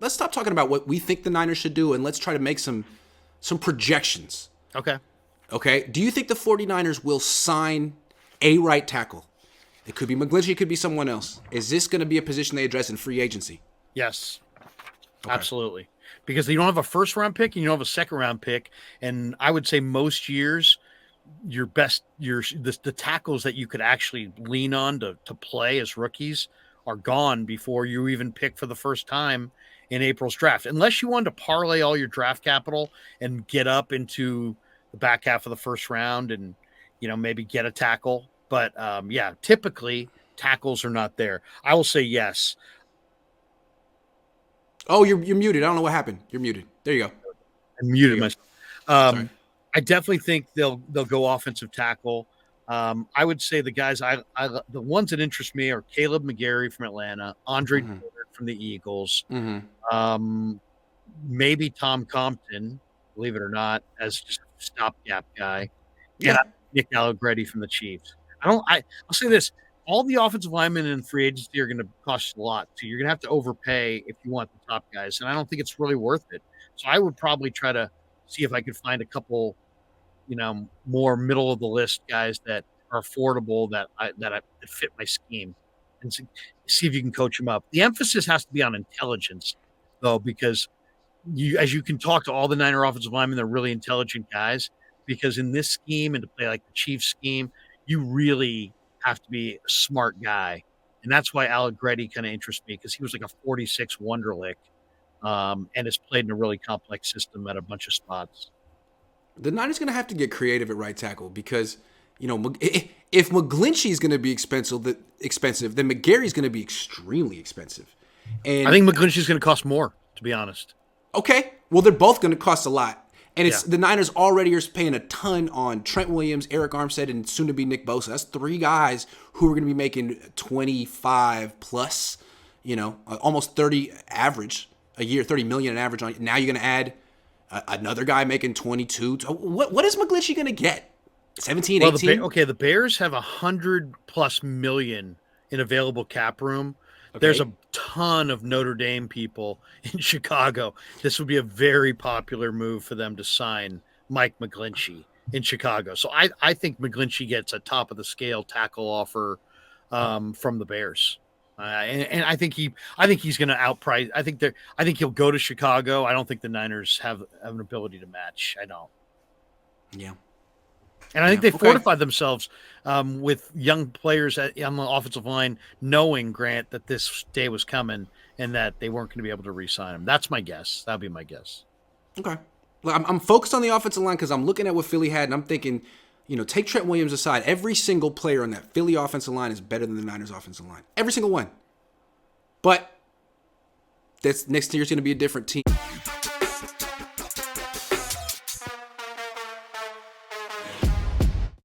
let's stop talking about what we think the Niners should do and let's try to make some projections. Okay. Okay. Do you think the 49ers will sign a right tackle? It could be McGlinchey, it could be someone else. Is this going to be a position they address in free agency? Yes. Okay. Absolutely. Because you don't have a first round pick and you don't have a second round pick. And I would say most years the tackles that you could actually lean on to play as rookies are gone before you even pick for the first time in April's draft. Unless you wanted to parlay all your draft capital and get up into the back half of the first round and, maybe get a tackle. But typically tackles are not there. I will say yes. Oh, you're muted. I don't know what happened. You're muted. There you go. I muted myself. Sorry. I definitely think they'll go offensive tackle. I would say the guys the ones that interest me are Caleb McGarry from Atlanta, Andre Dillard from the Eagles, maybe Tom Compton, believe it or not, as just a stopgap guy, and Nick Allegretti from the Chiefs. I'll say this: all the offensive linemen in free agency are going to cost a lot, so you're going to have to overpay if you want the top guys, and I don't think it's really worth it. So I would probably try to see if I could find a couple, more middle of the list guys that are affordable that fit my scheme, and see if you can coach them up. The emphasis has to be on intelligence, though, because as you can talk to all the Niner offensive linemen, they're really intelligent guys. Because in this scheme and to play like the Chiefs scheme, you really have to be a smart guy, and that's why Allegretti kind of interests me because he was like a 46 Wonderlic. And has played in a really complex system at a bunch of spots. The Niners going to have to get creative at right tackle because, if McGlinchey is going to be expensive, then McGarry is going to be extremely expensive. And I think McGlinchey is going to cost more, to be honest. Okay. Well, they're both going to cost a lot. And the Niners already are paying a ton on Trent Williams, Eric Armstead, and soon to be Nick Bosa. That's three guys who are going to be making 25 plus, almost 30 average a year, 30 million an average on. Now you're going to add another guy making 22. What is McGlinchey going to get? 17, 18? The Bears have 100 plus million in available cap room. Okay. There's a ton of Notre Dame people in Chicago. This would be a very popular move for them to sign Mike McGlinchey in Chicago. So I think McGlinchey gets a top of the scale tackle offer from the Bears. And I think he's going to outprice. I think he'll go to Chicago. I don't think the Niners have an ability to match. I don't. Yeah. And I think they fortified themselves with young players on the offensive line, knowing, Grant, that this day was coming and that they weren't going to be able to re-sign him. That's my guess. That would be my guess. Okay. Well, I'm focused on the offensive line because I'm looking at what Philly had, and I'm thinking, take Trent Williams aside. Every single player on that Philly offensive line is better than the Niners offensive line. Every single one. But next year's going to be a different team.